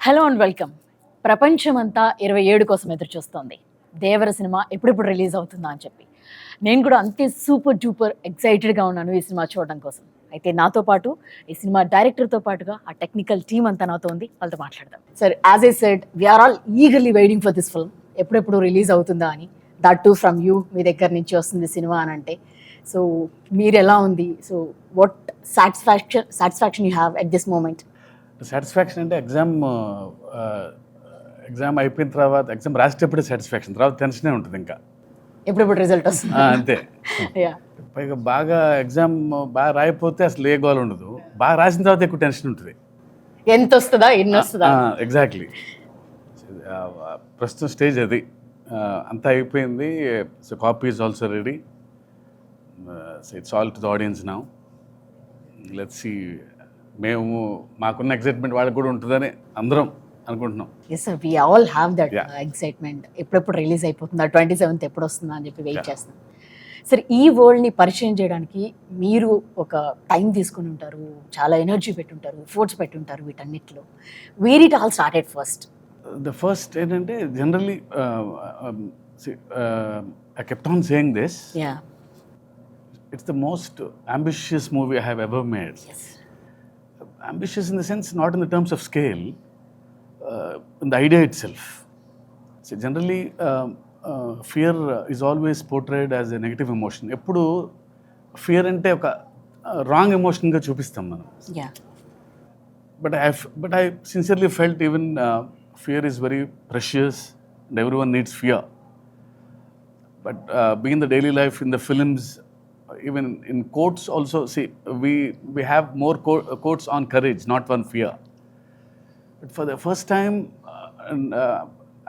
Hello and welcome. ప్రపంచమంతా 27 కోసం ఎదురు చూస్తోంది. దేవర సినిమా ఎప్పుడెప్పుడు రిలీజ్ అవుతుందా అని చెప్పి. నేను కూడా అంతే సూపర్ డూపర్ ఎక్సైటెడ్గా ఉన్నాను ఈ సినిమా చూడడం కోసం. అయితే నాతో పాటు ఈ సినిమా డైరెక్టర్తో పాటుగా ఆ టెక్నికల్ టీమ్ అంతా నాతో ఉంది. వాళ్ళతో మాట్లాడదాం. Sir, as I said, we're all eagerly waiting for this film. ఎప్పుడెప్పుడు రిలీజ్ అవుతుందా అని. దట్ టు ఫ్రమ్ యూ, మీ దగ్గర నుంచి వస్తుంది సినిమా అని అంటే. సో మీరు ఎలా ఉంది? So what satisfaction you have at this moment? Satisfaction అంటే ఎగ్జామ్ అయిపోయిన తర్వాత ఎగ్జామ్ రాసేటప్పుడే సాటిస్ఫాక్షన్, తర్వాత టెన్షనే ఉంటుంది ఇంకా ఎప్పుడెప్పుడు రిజల్ట్ వస్తుంది అంతే. పైగా బాగా ఎగ్జామ్ బాగా రాయిపోతే అసలు ఏ గోల్ ఉండదు, బాగా రాసిన తర్వాత ఎక్కువ టెన్షన్ ఉంటుంది. ఎంత వస్తుందా, ఎన్ని వస్తుందా? ఎగ్జాక్ట్లీ. ప్రస్తుతం స్టేజ్ అది. అంతా అయిపోయింది. So copy is also ready. So it's all to the audience now. Let's see. మేము మాకున్న ఎక్సైట్మెంట్ వాళ్ళకి కూడా ఉంటుందని అందరం అనుకుంటున్నాం. Yes sir, we all have that excitement. ఎప్పుడెప్పుడు రిలీజ్ అయిపోతుందా, 27th ఎప్పుడు వస్తుందా అని చెప్పి వెయిట్ చేస్తున్నాం. సార్, ఈ వరల్డ్ని పరిచయం చేయడానికి మీరు ఒక టైం తీసుకుని ఉంటారు, చాలా ఎనర్జీ పెట్టుంటారు, ఎఫోర్ట్స్ పెట్టుంటారు వీటన్నిటిలో. Where it all started first? The first ఏంటంటే generally I kept on saying this, it's the most ambitious movie I have ever made. Ambitious in the sense, not in the terms of scale, in the idea itself. So generally, fear is always portrayed as a negative emotion. Eppudu fear ante oka wrong emotion ga chupistam manam. Yeah. But I sincerely felt even fear is very precious and everyone needs fear. But being in the daily life, in the films, even in quotes also, see, we have more quotes on courage, not on fear. But for the first time,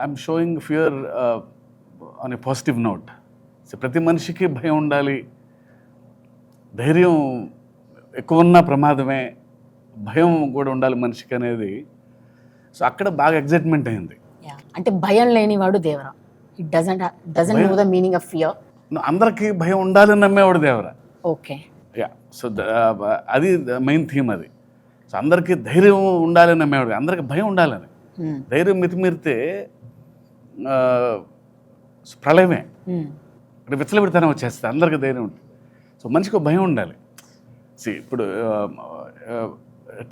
I'm showing fear on a positive note. So ప్రతి మనిషికి భయం ఉండాలి, ధైర్యం ఎక్కువ ఉన్న ప్రమాదమే, భయం కూడా ఉండాలి మనిషికి అనేది. సో అక్కడ బాగా ఎగ్జైట్మెంట్ అయింది. అంటే భయం లేనివాడు Devara. It doesn't know the meaning of fear. అందరికీ భయం ఉండాలని నమ్మేవాడు దేవరా. ఓకే. సో అది మెయిన్ థీమ్ అది. సో అందరికీ ధైర్యం ఉండాలని నమ్మేవాడు, అందరికి భయం ఉండాలని. ధైర్యం మితిమీరితే ప్రళయమే, అంటే విచ్చలవిడితనం వచ్చేస్తుంది. అందరికీ ధైర్యం ఉంటుంది. సో మనిషికి భయం ఉండాలి. ఇప్పుడు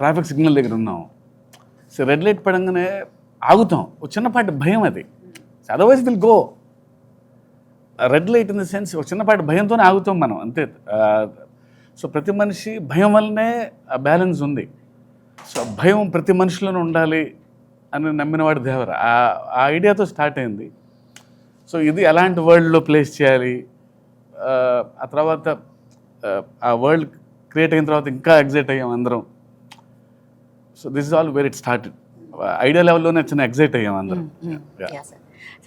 ట్రాఫిక్ సిగ్నల్ దగ్గర ఉన్నాం, సో రెడ్ లైట్ పడంగానే ఆగుతాం, ఒక చిన్నపాటి భయం అది. Otherwise will go. Red light in the sense ఒక చిన్నపాటి భయంతోనే ఆగుతాం మనం, అంతే. సో ప్రతి మనిషి భయం వల్లనే బ్యాలెన్స్ ఉంది. సో భయం ప్రతి మనిషిలోనే ఉండాలి అని నమ్మినవాడు దేవర. ఆ ఐడియాతో స్టార్ట్ అయింది. సో ఇది ఎలాంటి వరల్డ్లో ప్లేస్ చేయాలి, ఆ తర్వాత ఆ వరల్డ్ క్రియేట్ అయిన తర్వాత ఇంకా ఎగ్జైట్ అయ్యాం అందరం. So this is all where it started. Idea లెవెల్లోనే చిన్న ఎగ్జైట్ అయ్యాం అందరం.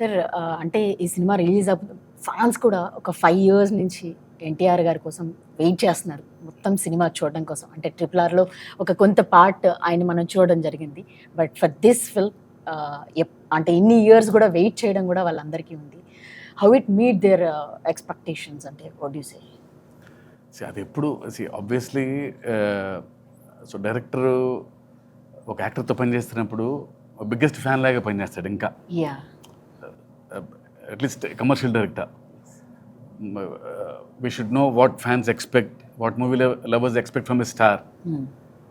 సార్, అంటే ఈ సినిమా రిలీజ్ ఫ్యాన్స్ కూడా ఒక 5 years నుంచి ఎన్టీఆర్ గారి కోసం వెయిట్ చేస్తున్నారు, మొత్తం సినిమా చూడడం కోసం. అంటే RRRలో ఒక కొంత పార్ట్ ఆయన మనం చూడడం జరిగింది. బట్ ఫర్ దిస్ ఫిల్మ్ అంటే ఇన్ని ఇయర్స్ కూడా వెయిట్ చేయడం కూడా వాళ్ళందరికీ ఉంది. How it meet there expectations? అంటే వాట్ యు సే? అది ఎప్పుడు ఆబ్వియస్లీ సో డైరెక్టర్ ఒక యాక్టర్తో పనిచేస్తున్నప్పుడు బిగ్గెస్ట్ ఫ్యాన్ లాగా పనిచేస్తాడు. ఇంకా at least commercial director, we should know what fans expect, what movie lovers expect from a star.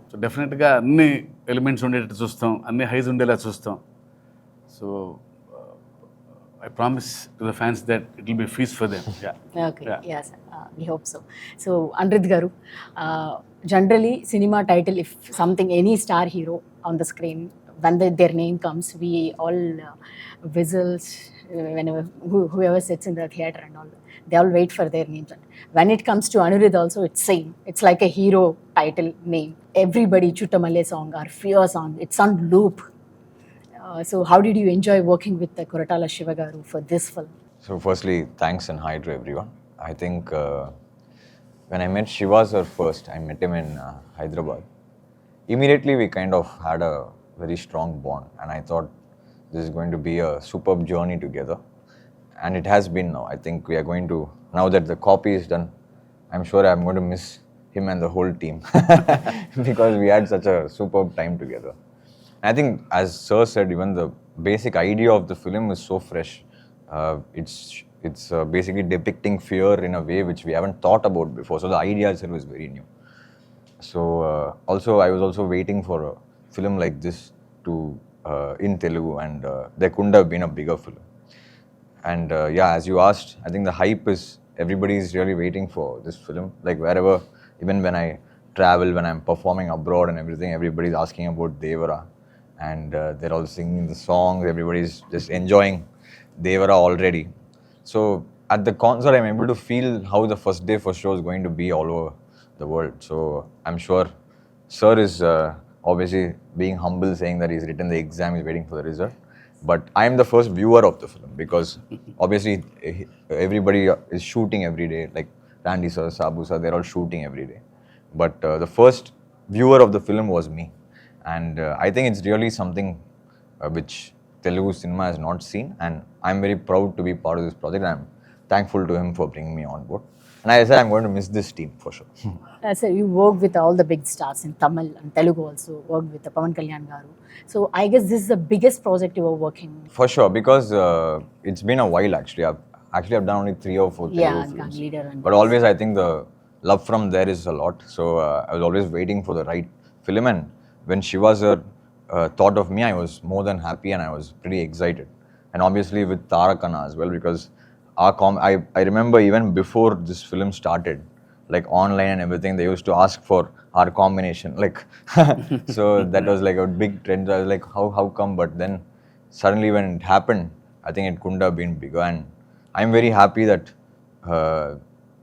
So డెఫినెట్గా అన్ని ఎలిమెంట్స్ ఉండేటట్టు చూస్తాం, అన్ని హైస్ ఉండేలా చూస్తాం. So I promise to the fans that it will be a feast for them. Okay. Yes, we hope so. So Anirudh garu, generally cinema title, if something, any star hero on the screen, when their name comes, we all whistles whenever whoever sits in the theater and all, they all wait for their names. When it comes to Anirudh also, it's same. It's like a hero title name. Everybody Chuttamalle song or Fear song, it's on loop. So how did you enjoy working with the Koratala Siva garu for this film? So firstly, thanks and hi to everyone. I think when I met Shiva sir first, I met him in Hyderabad. Immediately we kind of had a very strong bond, and I thought this is going to be a superb journey together, and it has been now. I think we are going to, now that the copy is done, I'm sure I'm going to miss him and the whole team because we had such a superb time together. I think, as Sir said, even the basic idea of the film is so fresh. It's basically depicting fear in a way which we haven't thought about before. So the idea itself is very new. So also, I was also waiting for a film like this to in Telugu, and there couldn't have been a bigger film. And yeah, as you asked, I think the hype is, everybody is really waiting for this film. Like wherever, even when I travel, when I'm performing abroad and everything, everybody's asking about Devara, and they're all singing the songs. Everybody's just enjoying Devara already. So at the concert, I'm able to feel how the first day for show is going to be all over the world. So I'm sure Sir is obviously being humble, saying that he's written the exam, he's waiting for the result. But I'm the first viewer of the film, because obviously everybody is shooting every day. Like Randy sir, Sabu sir, they're all shooting every day. But the first viewer of the film was me. And I think it's really something which Telugu cinema has not seen. And I'm very proud to be part of this project. I'm thankful to him for bringing me on board. And I said I'm going to miss this team for sure. So you worked with all the big stars in Tamil and Telugu also, worked with Pavan Kalyan garu. So I guess this is the biggest project you were working. For sure, because it's been a while actually. I've done only 3 or 4 Yeah, Telugu Gang films. Leader and But always I think the love from there is a lot. So I was always waiting for the right film. And when Shiva sir thought of me, I was more than happy, and I was pretty excited. And obviously with Tarakana as well, because I remember even before this film started, like online and everything, they used to ask for our combination. Like, so that was like a big trend. I was like, how come? But then suddenly when it happened, I think it couldn't have been bigger. And I'm very happy that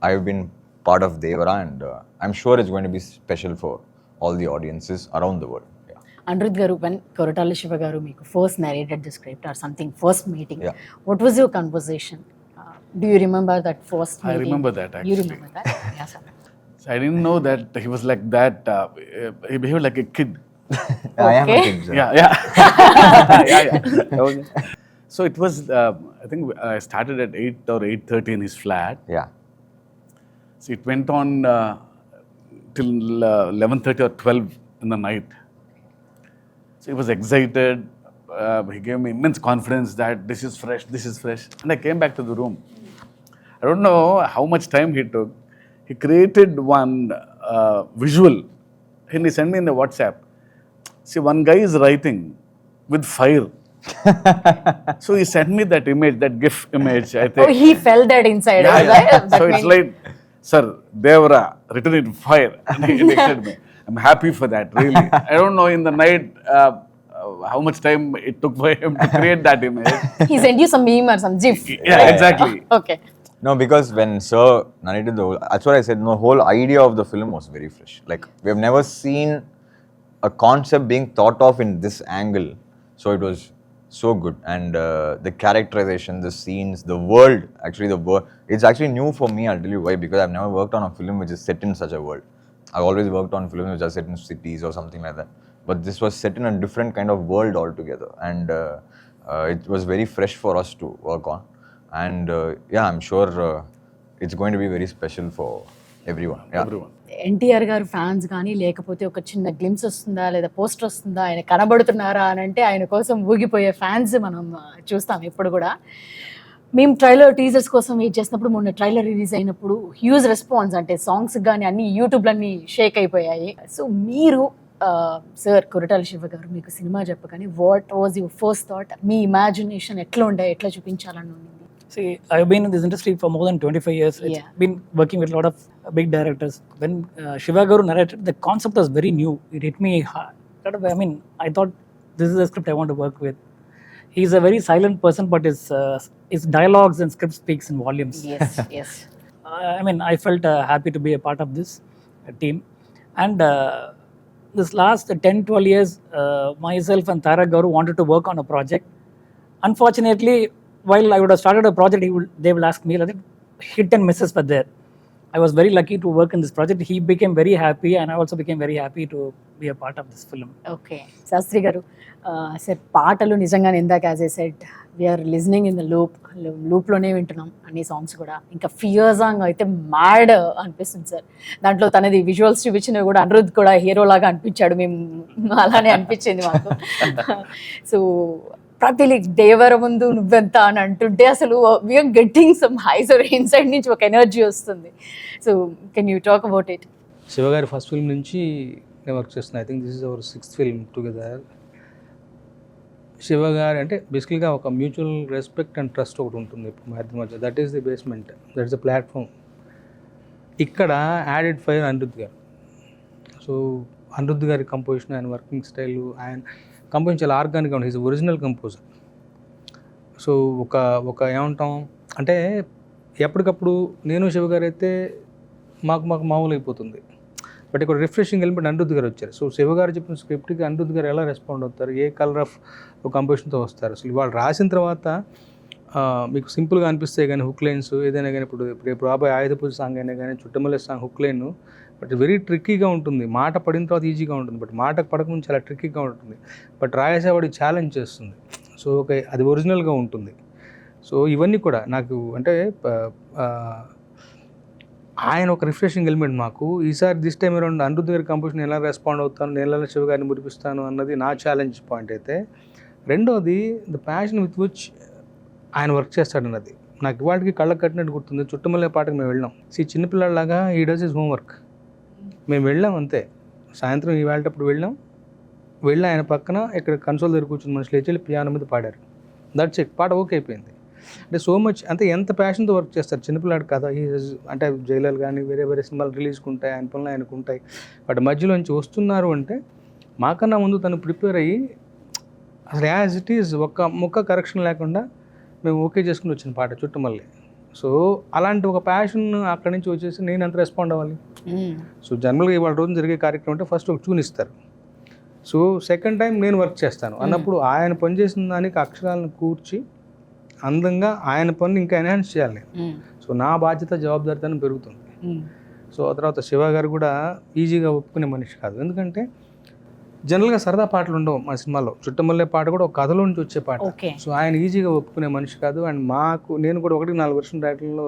I've been part of Devara, and I'm sure it's going to be special for all the audiences around the world. Yeah. Anirudh garu, when Koratala Siva garu meeku first narrated the script or something, first meeting, Yeah. what was your conversation? Do you remember that first meeting? I remember that, You actually. remember that? Yes, sir. So I didn't know that he was like that. He behaved like a kid. I am a Okay. kid, sir. Yeah. Yeah. So it was, I think I started at 8 or 8:30 in his flat. Yeah. So it went on till 11:30 or 12 in the night. So he was excited. He gave me immense confidence that this is fresh. And I came back to the room. I don't know how much time he took. He created one visual, and he sent me in the WhatsApp. See, one guy is writing with fire. So he sent me that image, that GIF image, I think. Oh, he felt that inside. Yeah, right? yeah. That So it's meant- like, sir, Devara, written in fire. And he texted me. I'm happy for that, really. I don't know in the night how much time it took for him to create that image. he sent you some meme or some GIF. Yeah, exactly. Okay. No, because when Sir narrated the whole, that's what I said, the whole idea of the film was very fresh. Like, we have never seen a concept being thought of in this angle. So it was so good. And the characterization, the scenes, the world, it's actually new for me, I'll tell you why, because I've never worked on a film which is set in such a world. I've always worked on films which are set in cities or something like that. But this was set in a different kind of world altogether. And it was very fresh for us to work on. And yeah, I'm sure it's going to be very special for everyone. Yeah. Everyone. NTR గారు fans కానీ లేకపోతే ఒక చిన్న glimpse వస్తుందా లేదా poster వస్తుందా, ఆయన కనబడుతున్నారా అని అంటే ఆయన కోసం ఊగిపోయే ఫ్యాన్స్ మనం చూస్తాం ఇప్పుడు కూడా. మేము ట్రైలర్ టీజర్స్ కోసం వెయిట్ చేసినప్పుడు, మొన్న ట్రైలర్ రిలీజ్ అయినప్పుడు హ్యూజ్ రెస్పాన్స్, అంటే సాంగ్స్ కానీ అన్ని యూట్యూబ్లన్నీ షేక్ అయిపోయాయి. సో మీరు సార్ కొరటాల శివ గారు మీకు సినిమా చెప్పగానే what was your first thought? Me imagination ఎట్లా ఉండే, ఎట్లా చూపించాలని ఉంది? See, I've been in this industry for more than 25 years. It's Yeah. been working with a lot of big directors. When Shiva Garu narrated, the concept was very new. It hit me hard. I mean, I thought this is a script I want to work with. He's a very silent person, but his dialogues and script speaks in volumes. Yes, yes. I mean, I felt happy to be a part of this team. And this last 10-12 years, myself and Tarak Garu wanted to work on a project. Unfortunately, while I would have started a project, they will ask me, like, hit and misses were there. I was very lucky to work in this project. He became very happy, and I also became very happy to be a part of this film. Okay Shastri garu sir పాటలు నిజంగానే ఇందాక as a set we're listening in the లూప్లోనే వింటున్నాం అన్ని songs కూడా. ఇంకా fear song అయితే mad అనిపిస్తుంది సార్. దాంట్లో తనది విజువల్స్ చూపించినవి కూడా అనిరుద్ధ్ కూడా హీరో లాగా అనిపించాడు, మేము అలానే అనిపించింది మాకు. సో ప్రతి దేవర ముందు నువ్వెంత అని అంటుంటే అసలు we're getting some highs inside నుంచి ఒక ఎనర్జీ వస్తుంది. So can you talk about it? Shiva గారి ఫస్ట్ ఫిల్మ్ నుంచి నేను వర్క్ చేస్తున్నాను. I think this is our 6th film together. Shiva గారు అంటే బేసికల్గా ఒక మ్యూచువల్ రెస్పెక్ట్ అండ్ ట్రస్ట్ ఒకటి ఉంటుంది ఇప్పుడు మా ఇద్దరి మధ్య. That is the basement, that is the platform. ఇక్కడ యాడెడ్ ఫైర్ అనిరుద్ధ్ గారు. సో అనిరుద్ధ్ గారి కంపోజిషన్, ఆయన వర్కింగ్ స్టైల్, ఆయన కంపోజిషన్ చాలా ఆర్గానిక్గా ఉంటుంది. Is original composer. సో ఒక ఏమంటాం అంటే ఎప్పటికప్పుడు నేను శివ గారు అయితే మాకు మామూలు అయిపోతుంది. బట్ ఇక్కడ రిఫ్రెషింగ్ ఎలిమెంట్ అనిరుద్ధ్ గారు వచ్చారు. సో శివ గారు చెప్పిన స్క్రిప్ట్కి అనిరుద్ధ్ గారు ఎలా రెస్పాండ్ అవుతారు, ఏ కలర్ ఆఫ్ కంపోజిషన్తో వస్తారు. అసలు వాళ్ళు రాసిన తర్వాత మీకు సింపుల్గా అనిపిస్తాయి కానీ హుక్ లైన్స్ ఏదైనా కానీ, ఇప్పుడు రాబోయే ఆయుధ పూజ సాంగ్ అయినా కానీ Chuttamalle song hook line but very ట్రిక్కీగా ఉంటుంది. మాట పడిన తర్వాత ఈజీగా ఉంటుంది, బట్ మాట పడకముందు చాలా ట్రిక్కీగా ఉంటుంది. బట్ రాయేసేవాడికి ఛాలెంజ్ చేస్తుంది. సో అది ఒరిజినల్గా ఉంటుంది. సో ఇవన్నీ కూడా నాకు అంటే ఆయన ఒక రిఫ్రెషింగ్ ఎలిమెంట్ మాకు. ఈసారి దిస్ టైం అరౌండ్ అనిరుద్ధ్ గారి కంపోజిషన్ ఎలా రెస్పాండ్ అవుతాను, నేను ఎలా శివ గారిని మురిపిస్తాను అన్నది నా ఛాలెంజ్ పాయింట్ అయితే. రెండోది ద ప్యాషన్ విత్ విచ్ ఆయన వర్క్ చేస్తాడన్నది నాకు ఇవాటికి కళ్ళకు కట్టినట్టు గుర్తుంది. చుట్టమల్లే పాటకు మేము వెళ్ళాం. చిన్నపిల్లలాగా ఈ డస్ హిస్ హోంవర్క్. మేము వెళ్ళాం అంతే. సాయంత్రం ఈ వెళ్ళేటప్పుడు వెళ్ళి ఆయన పక్కన ఇక్కడ కన్సోల్ దగ్గర కూర్చుని మనుషులు లేచి పియానో మీద పాడారు. That's it. పాట ఓకే అయిపోయింది. అంటే సో మచ్ అంటే ఎంత ప్యాషన్తో వర్క్ చేస్తారు. చిన్నపిల్లాడు కదా, అంటే జైలర్ కానీ వేరే సినిమాలు రిలీజ్కి ఉంటాయి, ఆయన పనులు ఆయనకు ఉంటాయి. బట్ మధ్యలోంచి వస్తున్నారు అంటే మాకన్నా ముందు తను ప్రిపేర్ అయ్యి అసలు యాజ్ ఇట్ ఈజ్ ఒక్క ముక్క కరెక్షన్ లేకుండా మేము ఓకే చేసుకుని వచ్చిన పాట చుట్టమల్లి. సో అలాంటి ఒక ప్యాషన్ అక్కడి నుంచి వచ్చేసి నేను ఎంత రెస్పాండ్ అవ్వాలి. సో జనరల్గా ఇవాళ రోజు జరిగే కార్యక్రమం అంటే ఫస్ట్ ఒక ట్యూన్ ఇస్తారు. సో సెకండ్ టైం నేను వర్క్ చేస్తాను అన్నప్పుడు ఆయన పనిచేసిన దానికి అక్షరాలను కూర్చి అందంగా ఆయన పని ఇంకా ఎన్హాన్స్ చేయాలి. సో నా బాధ్యత జవాబుదారితనం పెరుగుతుంది. సో ఆ తర్వాత శివ గారు కూడా ఈజీగా ఒప్పుకునే మనిషి కాదు. ఎందుకంటే జనరల్గా సరదా పాటలు ఉండవు మా సినిమాలో. చుట్టమల్లే పాట కూడా ఒక కథలో నుంచి వచ్చే పాట. సో ఆయన ఈజీగా ఒప్పుకునే మనిషి కాదు. అండ్ నేను కూడా 1-4 వర్షం టైటిల్లో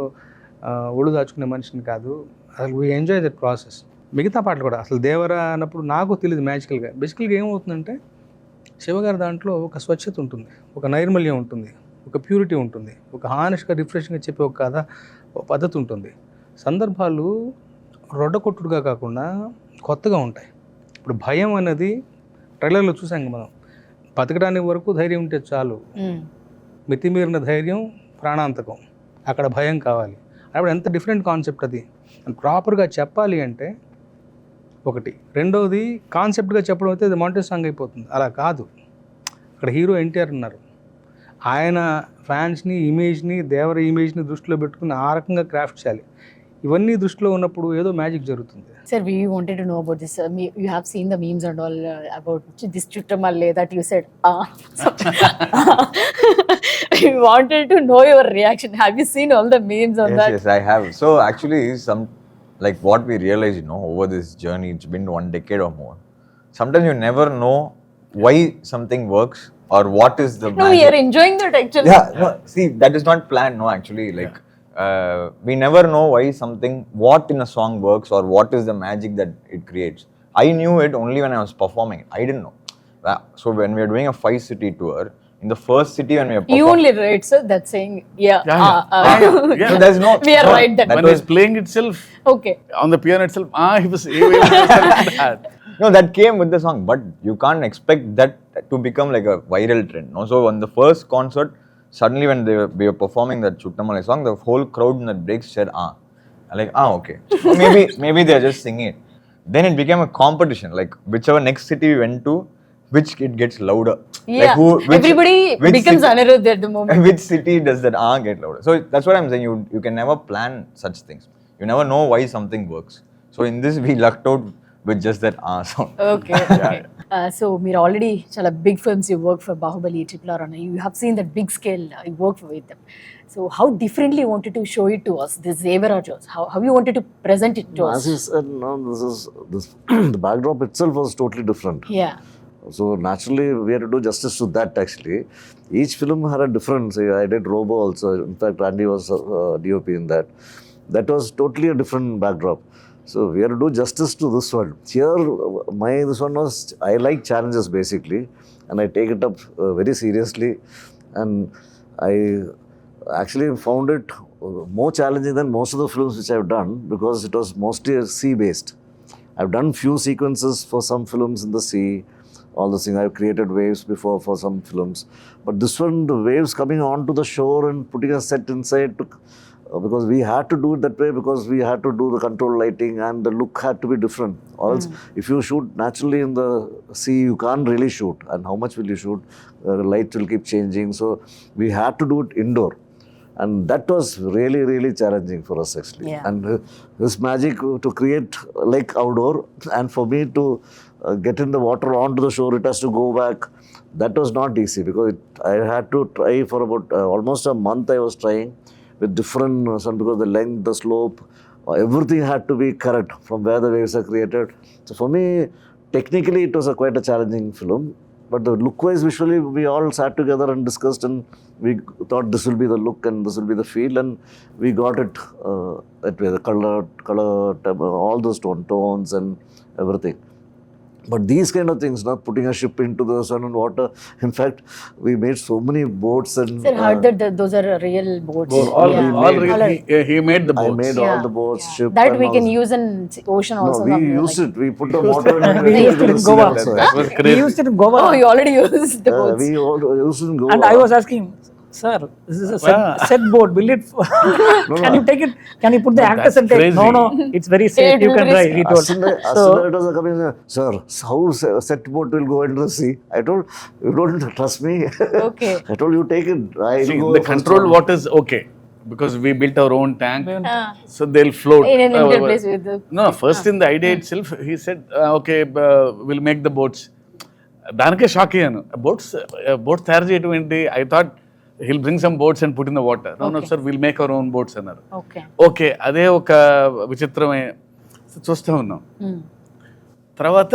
ఒళ్ళు దాచుకునే మనిషిని కాదు. అసలు వీ ఎంజాయ్ దట్ ప్రాసెస్. మిగతా పాటలు కూడా అసలు దేవరా అన్నప్పుడు నాకు తెలియదు మ్యాజికల్గా. బేసికల్గా ఏమవుతుందంటే శివగారి దాంట్లో ఒక స్వచ్ఛత ఉంటుంది, ఒక నైర్మల్యం ఉంటుంది, ఒక ప్యూరిటీ ఉంటుంది, ఒక హానెస్ట్గా రిఫ్రెషింగ్గా చెప్పే ఒక కథ, ఒక పద్ధతి ఉంటుంది. సందర్భాలు రొడ్డకొట్టుడుగా కాకుండా కొత్తగా ఉంటాయి. ఇప్పుడు భయం అనేది ట్రైలర్లో చూసాం మనం. బతకడానికి వరకు ధైర్యం ఉంటే చాలు, మితిమీరిన ధైర్యం ప్రాణాంతకం, అక్కడ భయం కావాలి. అప్పుడు ఎంత డిఫరెంట్ కాన్సెప్ట్ అది. ప్రాపర్గా చెప్పాలి అంటే ఒకటి. రెండవది కాన్సెప్ట్గా చెప్పడం అయితే అది మాంటేజ్ సాంగ్ అయిపోతుంది. అలా కాదు. అక్కడ హీరో NTR ఉన్నారు. ఆయన ఫ్యాన్స్ని, ఇమేజ్ని, దేవర ఇమేజ్ని దృష్టిలో పెట్టుకుని ఆ రకంగా క్రాఫ్ట్ చేయాలి. ఇవన్నీ దృష్టిలో ఉన్నప్పుడు ఏదో మ్యాజిక్ జరుగుతుంది. Sir, we wanted to know about this. You have seen the memes and all about this chuttamalle that you said. We wanted to know your reaction. Have you seen all the memes on that? Yes, I have. So actually, like what we realize, over this journey, it's been 1 decade or more. Sometimes you never know why something works or what is the magic. No, we are enjoying that actually. Yeah, no, see, that is not planned, no, actually. Like, we never know why what in a song works or what is the magic that it creates. I knew it only when I was performing. I didn't know. So when we are doing a 5-city tour, in the first city when we are performing... You only right, sir, that's saying, yeah. So there's no... We are right then. When he's playing itself, Okay. on the piano itself, he was like that. No, that came with the song, but you can't expect that to become like a viral trend. No? So on the first concert, suddenly when we were performing that Chuttamalai song, the whole crowd in that break said, like, okay. So maybe they're just singing it. Then it became a competition, like whichever next city we went to, which it gets louder. Yeah, like everybody becomes Anirudh at the moment. Which city does that get louder? So that's what I'm saying, you can never plan such things. You never know why something works. So in this we lucked out with just that sound. Okay so మీరు already చాలా big films you work for Baahubali RRR and you have seen that big scale you work with them. So how differently you wanted to show it to us, this Devara shows? How you wanted to present it to As us? you said, no, this the backdrop itself was totally different. Yeah. So naturally, we had to do justice to that actually. Each film had a difference. I did Robo also. In fact, Andy was DOP in that. That was totally a different backdrop. So we had to do justice to this one. Here, this one was, I like challenges basically, and I take it up very seriously. And I actually found it more challenging than most of the films which I've done because it was mostly sea-based. I've done few sequences for some films in the sea, all this thing. I've created waves before for some films. But this one, the waves coming onto the shore and putting a set inside, because we had to do it that way because we had to do the control lighting and the look had to be different. Or else, if you shoot naturally in the sea, you can't really shoot. And how much will you shoot? The light will keep changing. So we had to do it indoor. And that was really, really challenging for us actually. Yeah. And this magic to create like outdoor, and for me to get in the water onto the shore, it has to go back. That was not easy because I had to try for about almost a month. I was trying with different sun because the length, the slope, everything had to be correct from where the waves are created. So for me, technically, it was quite a challenging film. But the look-wise, visually, we all sat together and discussed, and we thought this will be the look and this will be the feel, and we got it that way. The color, all those tones and everything. But these kind of things, not putting a ship into the sun and water. In fact, we made so many boats and. Sir, heard that those are real boats. All Yeah. he made the I boats. made all the boats, ship. That and we all can this. use in ocean also. No, we somewhere, used like- it. We put the motor and We used it in Goa. That was We crazy. used it in Goa. Oh, you already used the boats. We all used it in Goa. And I was asking, sir, this is a set boat. Will it? Can you take it? Can you put the actors that's and take? crazy. No, it's very safe. It You will can be drive. He told. As soon as it was coming, sir, how set boat will go into the sea? I told, you don't trust me. Okay. I told you take it. I See, go the first controlled one. water is okay because we built our own tank, Ah. so they'll float. In an Indian place with the. No, first in the idea itself, he said, okay, we'll make the boats. దానికే shock అయ్యాను boats తయారు చేయడం ఏంటి I thought we'll bring some boats and put in the water no sir will make our own boats అన్నారు Okay. Okay అదే ఒక విచిత్రమైన చూస్తూ ఉన్నాం తర్వాత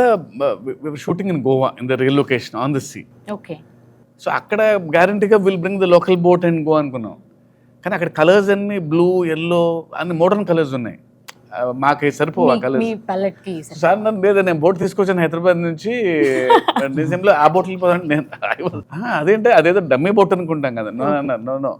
shooting in Goa in the real location on the sea Okay. So అక్కడ గ్యారంటీగా will bring the local boat and go అనుకున్నాం కానీ అక్కడ కలర్స్ అన్ని బ్లూ ఎల్లో అన్ని మోడర్న్ కలర్స్ ఉన్నాయి మాకు సరిపోవు ఆ మీ కలర్స్ palette కి sir. సార్ నన్ను లేదా నేను బోట్ తీసుకొచ్చాను హైదరాబాద్ నుంచి డిసెంబర్లో ఆ బోట్లు పోదండి నేను అదేంటే అదేదో డమ్మీ బోట్ అనుకుంటాం కదా నో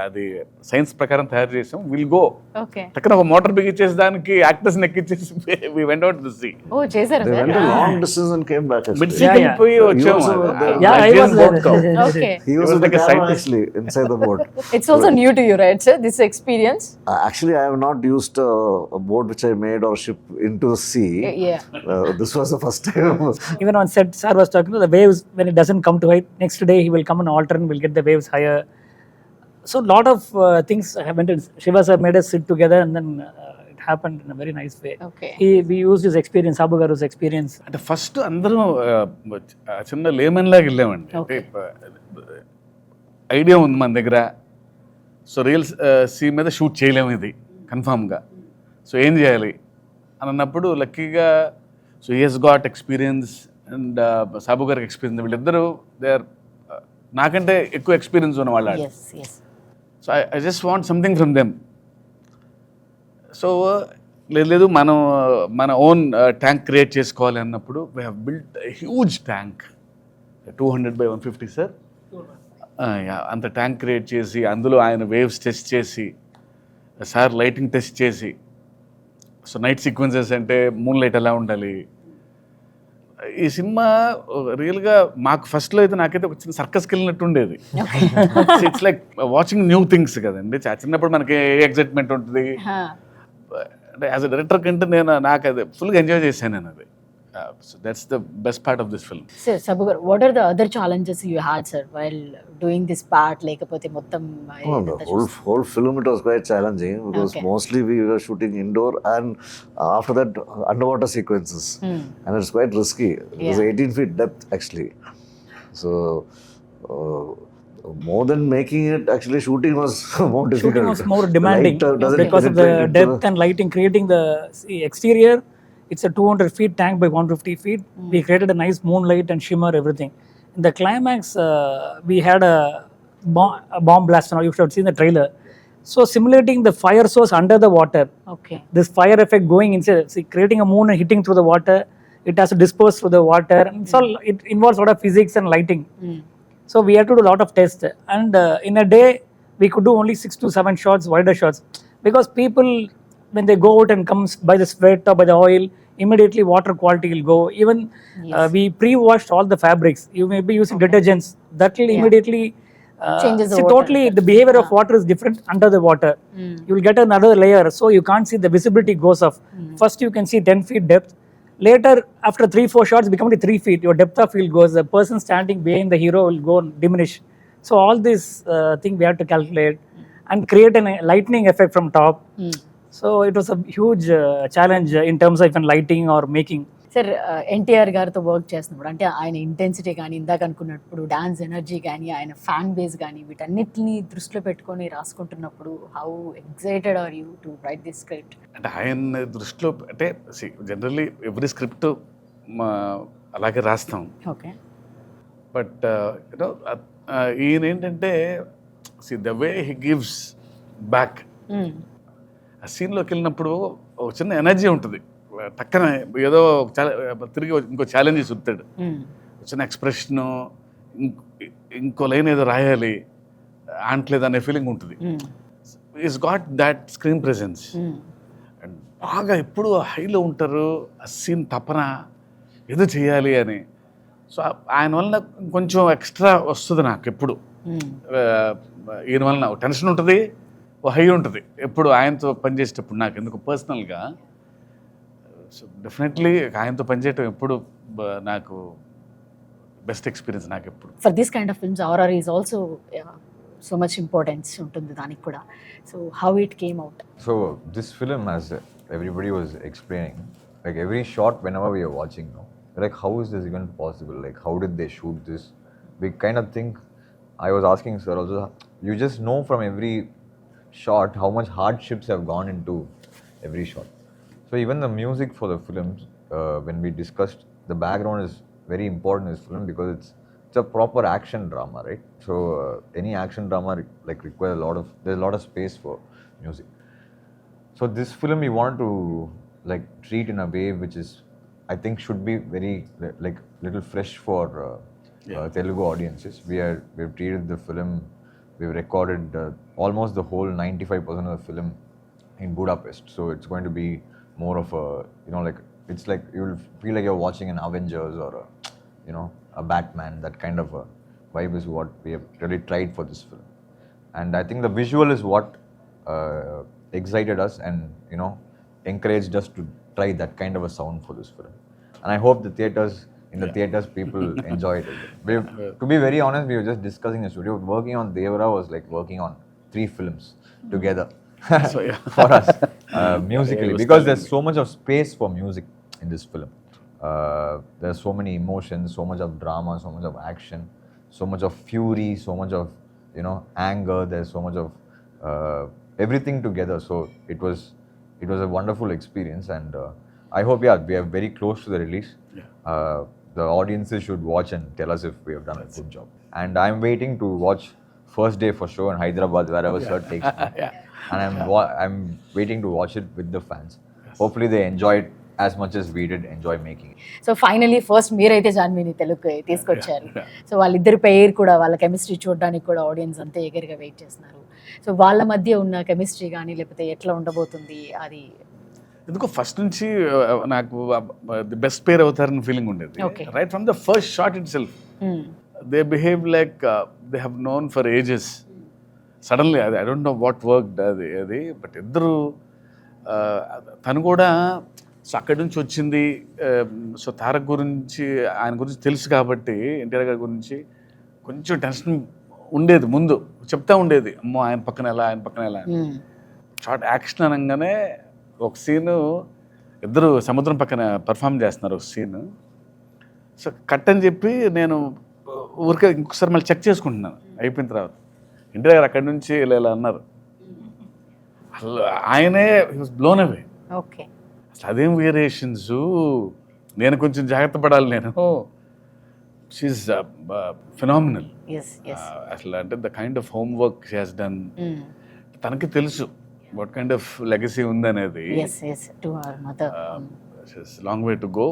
అది సైన్స్ ప్రకారం తయారు చేసాం విల్ గో Okay. టక్కన ఒక మోటార్ బిగించేసి దానికి యాక్టర్స్ ఎక్కించేసి we went out the sea Oh, చేశారా They sir? went a long distance and came back. Mid Actually. See Yeah, yeah. పోయి వచ్చాము also were there. Yeah, I was boat cow. Okay. He was was in the like a camera scientist. actually inside the boat. It's also new to you, right, sir? This experience? Actually, I have not used a boat which I made or ship into the sea. Yeah. This was the first time. Even on set, sir was talking to the waves when it doesn't come to height. Next day, he will come and alter and we'll get the waves higher. So, lot of things happened. Shiva sir made us sit together, and then it happened in a very nice way. Okay. We used his experience, Sabu Garu's experience. అంటే first అందరం చిన్న lemon లాగా వెళ్ళామండి అంటే idea ఉంది మన దగ్గర so real sea మీద షూట్ చేయలేము ఇది కన్ఫామ్గా సో ఏం చేయాలి అని అన్నప్పుడు లక్కీగా so he's got experience and Sabu గారికి ఎక్స్పీరియన్స్ వీళ్ళిద్దరూ దే ఆర్ నాకంటే ఎక్కువ ఎక్స్పీరియన్స్ ఉన్న వాళ్ళు Yes, yes. So I just want something from them so లేదు మన ఓన్ ట్యాంక్ క్రియేట్ చేసుకోవాలి అన్నప్పుడు we have built huge tank 200x150 sir అంత ట్యాంక్ క్రియేట్ చేసి అందులో ఆయన వేవ్స్ టెస్ట్ చేసి సార్ లైటింగ్ టెస్ట్ చేసి సో నైట్ సీక్వెన్సెస్ అంటే మూన్ లైట్ ఎలా ఉండాలి ఈ సినిమా రియల్గా మాకు ఫస్ట్లో అయితే నాకైతే ఒక చిన్న సర్కస్కి వెళ్ళినట్టు ఉండేది it's like watching new things కదండి చిన్నప్పుడు మనకి ఏ ఎగ్జైట్మెంట్ ఉంటుంది Huh. అంటే యాజ్ అ డైరెక్టర్ కంటే నాకు అది ఫుల్గా ఎంజాయ్ చేశాను నేను అది So that's the best part of this film. Sir, Sabu garu, what are the other challenges you had, sir, while doing this part? లేకపోతే మొత్తం Oh, the whole film it was quite challenging because Okay. mostly we were shooting indoor and after that underwater sequences, and it's quite risky. It was Yeah. 18 feet depth actually, so uh, more than making it, actually shooting was more difficult. Shooting was more demanding The light, doesn't because of the penetrate into depth and lighting. Creating the exterior, it's a 200 feet tank by 150 feet. We created a nice moonlight and shimmer, everything. In the climax, we had a bomb blast. Now you should have seen the trailer. So simulating the fire source under the water, Okay. this fire effect going inside, see, creating a moon and hitting through the water, it has to disperse through the water. And so it involves a lot of physics and lighting. So we had to do a lot of tests, and in a day we could do only 6 to 7 shots, wider shots, because people, when they go out and comes by the sweat or by the oil, immediately water quality will go. Even we pre-washed all the fabrics. You may be using detergents that will immediately Changes the see, water totally effect. the behavior of water is different under the water. You will get another layer, so you can't see, the visibility goes off. First you can see 10 feet depth. Later, after 3-4 shots, become only 3 feet. Your depth of field goes. The person standing behind the hero will go and diminish. So all this thing we have to calculate and create a lightning effect from top. So it was a huge challenge in terms of even lighting or making. Sir NTR గారితో work చేస్తున్నప్పుడు అంటే ఆయన intensity కానీ ఇందాక అనుకున్నప్పుడు dance energy కానీ ఆయన fan base కానీ వీటన్నిటిని దృష్టిలో పెట్టుకొని రాసుకుంటున్నప్పుడు how excited are you to write this script? అంటే ఆయన దృష్టిలో అంటే జనరల్లీ ఎవ్రీ స్క్రిప్ట్ అలాగే రాస్తాం, ఓకే. బట్ యూనో ఈయన ఏంటంటే the way he gives back. ఆ సీన్లోకి వెళ్ళినప్పుడు ఒక చిన్న ఎనర్జీ ఉంటుంది, టక్కన ఏదో తిరిగి ఇంకో ఛాలెంజ్ చూస్తాడు, చిన్న ఎక్స్ప్రెషను, ఇంకో లైన్ ఏదో రాయాలి అంటలేదు అనే ఫీలింగ్ ఉంటుంది. Is got that screen presence and బాగా ఎప్పుడు హైలో ఉంటారు, ఆ సీన్ తపన ఏదో చేయాలి అని. సో ఆయన వలన కొంచెం ఎక్స్ట్రా వస్తుంది నాకు ఎప్పుడు. ఈయన వలన టెన్షన్ ఉంటుంది, ఓ హై ఉంటుంది ఎప్పుడు ఆయనతో పనిచేసేటప్పుడు నాకు ఎందుకు పర్సనల్గా. సో డెఫినెట్లీ ఆయనతో పనిచేయటం ఎప్పుడు నాకు బెస్ట్ ఎక్స్పీరియన్స్ నాకు ఎప్పుడు. For this kind of films RR is also so much importance ఉంటుంది దానికి కూడా. So how it came out? So this film, as everybody was explaining, like every shot whenever we are watching now, like how is this even possible? Like how did they shoot this? We kind of think, I was asking sir also, you just know from every shot how much hardships have gone into every shot. So even the music for the films, when we discussed, the background is very important in this film because it's a proper action drama, right? So any action drama like requires there's a lot of space for music. So this film we want to like treat in a way which is, I think, should be very like little fresh for Telugu audiences. We've treated the film, we've recorded almost the whole 95% of the film in Budapest. So it's going to be more of a, like it's like you'll feel like you're watching an Avengers or a Batman. That kind of a vibe is what we have really tried for this film. And I think the visual is what excited us and encouraged us to try that kind of a sound for this film. And I hope the theaters people enjoyed it. To be very honest, we were just discussing the studio. Working on Devara was like working on 3 films together. So, yeah. For us musically, because there's so much of space for music in this film. There's so many emotions, so much of drama, so much of action, so much of fury, so much of anger. There's so much of everything together. So it was a wonderful experience, and I hope we are very close to the release. The audiences should watch and tell us if we have done a good job. And I'm waiting to watch first day for show in Hyderabad, wherever sir takes me. And I'm waiting to watch it with the fans. Hopefully they enjoy it as much as we did enjoy making it. So finally first మీరైతే జాన్వీని తెలుగుకి తీసుకొచ్చారు. So వాళ్ళిద్దరి పేరు కూడా, వాళ్ళ chemistry చూడడానికి కూడా audience అంతా ఎగర్గా వెయిట్ చేస్తున్నారు. సో వాళ్ళ మధ్య ఉన్న కెమిస్ట్రీ కానీ లేకపోతే ఎట్లా ఉండబోతుంది అది ఎందుకో ఫస్ట్ నుంచి నాకు ది బెస్ట్ పేర్ అవుతారని ఫీలింగ్ ఉండేది. Right from the first shot itself they behave like they have known for ages. Suddenly అది I don't know what work అది బట్ ఇద్దరు తను కూడా సో అక్కడి నుంచి వచ్చింది. సో తారక్ గురించి, ఆయన గురించి తెలుసు కాబట్టి, ఎన్టీఆర్ గారి గురించి కొంచెం టెన్షన్ ఉండేది. ముందు చెప్తా ఉండేది, అమ్మో ఆయన పక్కన ఎలా, ఆయన పక్కన ఎలా. షార్ట్ యాక్షన్ అనగానే ఒక సీను ఇద్దరు సముద్రం పక్కన పర్ఫామ్ చేస్తున్నారు ఒక సీన్. సో కట్ అని చెప్పి నేను ఊరికే ఇంకొకసారి మళ్ళీ చెక్ చేసుకుంటున్నాను అయిపోయిన తర్వాత. ఎన్టీఆర్ గారు అక్కడి నుంచి ఇలా ఇలా అన్నారు. అసలు ఆయనే వాజ్ బ్లోన్ అవే. ఓకే. అసలు అదేం వేరియేషన్స్, నేను కొంచెం జాగ్రత్త పడాలి. నేను షీఈస్ ఫినామినల్. అసలు అంటే the kind of homework she has done. తనకి తెలుసు వాట్ కైండ్ ఆఫ్ లెగసీ ఉందనేది. Long way to go.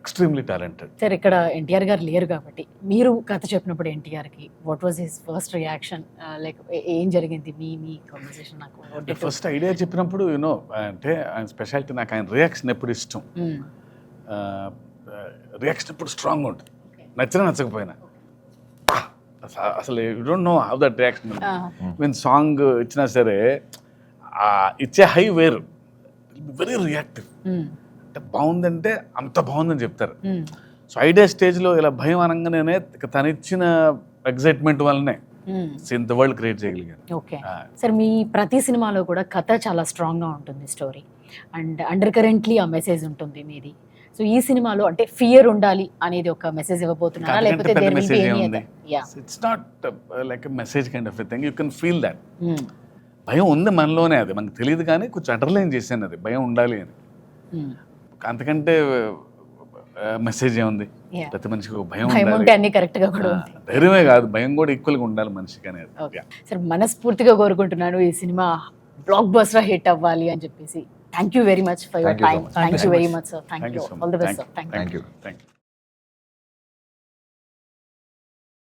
Extremely talented. Sir ఇక్కడ ఎన్టీఆర్ గారు లేరు కాబట్టి మీరు కథ చెప్పినప్పుడు ఎన్టీఆర్కి what was his first reaction, like ఏం జరిగింది మీ కాన్వర్సేషన్? నాకు ఫస్ట్ ఐడియా చెప్పినప్పుడు యూనో అంటే ఆయన స్పెషాలిటీ, నాకు ఆయన రియాక్షన్ ఎప్పుడు ఇష్టం. రియాక్షన్ ఎప్పుడు స్ట్రాంగ్ ఉంటుంది, నచ్చినా నచ్చకపోయినా. అసలు you don't know how that reaction. Mean song ఇచ్చినా సరే ఇచ్చే హై వేరు, వెరీ రియాక్టివ్. అంటే బాగుందంటే అంత బాగుందని చెప్తారు. సో ఐడియా స్టేజ్లో ఇలా భయం అనగానే తను ఇచ్చిన ఎగ్జైట్మెంట్ వల్లనే ఇంత వరల్డ్ క్రియేట్ చేయగలిగాను. ఓకే సార్, మీ ప్రతి సినిమాలో కూడా కథ చాలా స్ట్రాంగ్గా ఉంటుంది, స్టోరీ అండ్ అండర్ కరెంట్లీ ఆ మెసేజ్ ఉంటుంది మీది. సో ఈ సినిమాలో అంటే ఫియర్ ఉండాలి అనేది ఒక మెసేజ్ ఇవ్వబోతున్నారా, లేకపోతే it's not like message kind of thing, you can feel that. భయం ఉంది మనలోనే, అది మనకు తెలియదు కానీ కొంచెం అండర్లైన్ చేశాను అది భయం ఉండాలి అని. అంతకంటే మెసేజ్ ఏముంది? ప్రతి మనిషికి భయం ఉంటే అన్ని కరెక్ట్ గా కూడా ఉంది. ధైర్యమే కాదు, భయం కూడా ఈక్వల్ గా ఉండాలి మనిషికి అనేది. సార్ మనస్ఫూర్తిగా కోరుకుంటున్నాను ఈ సినిమా బ్లాక్ బస్టర్ హిట్ అవ్వాలి అని చెప్పేసి. Thank you very much for your time. Thank you very much sir. Thank you. All the best sir. Thank you.